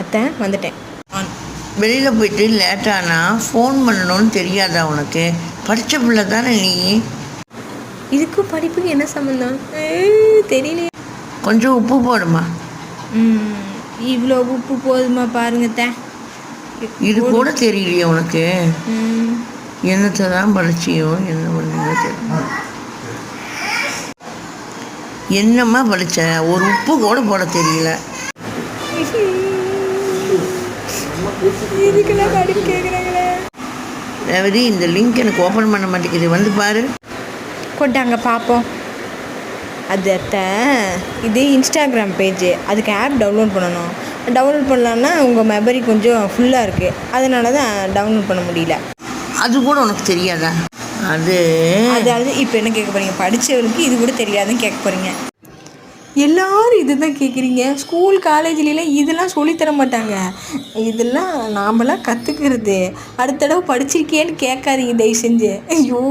அத்தை வந்துட்டேன். வெளியில் போயிட்டு லேட்டானா ஃபோன் பண்ணணும்னு தெரியாதா உனக்கு? படித்த பிள்ளை தானே நீ. இதுக்கும் படிப்புக்கு என்ன சம்மந்தம் தெரியலையே. கொஞ்சம் உப்பு போடுமா. இவ்வளோ உப்பு போதுமா பாருங்கத்த. இது கூட தெரியலையே உனக்கு? என்னத்தை தான் படிச்சியோ என்ன பண்ணுங்க தெரியல. என்னம்மா படித்த? ஒரு உப்பு கூட போட தெரியல. இதுக்கெல்லாம் படிப்பு கேட்குறாங்களே. ரேவதி, இந்த லிங்க் எனக்கு ஓப்பன் பண்ண மாட்டேங்குது, வந்து பாரு. கொண்டாங்க பார்ப்போம். அது அத்தை, இது இன்ஸ்டாகிராம் பேஜு, அதுக்கு ஆப் டவுன்லோட் பண்ணணும். டவுன்லோட் பண்ணலான்னா உங்கள் மெமரி கொஞ்சம் ஃபுல்லாக இருக்குது, அதனால தான் டவுன்லோட் பண்ண முடியல. அது கூட உனக்கு தெரியாதா? அதாவது இப்போ என்ன கேட்க போகிறீங்க? படித்தவருக்கு இது கூட தெரியாதுன்னு கேட்க போகிறீங்க. எல்லோரும் இது தான் கேட்குறீங்க. ஸ்கூல் காலேஜ்லாம் இதெல்லாம் சொல்லித்தர மாட்டாங்க. இதெல்லாம் நாமெல்லாம் கற்றுக்கிறது. அடுத்த தடவை படிச்சிருக்கேன்னு கேட்காதீங்க தயவு செஞ்சு. ஐயோ.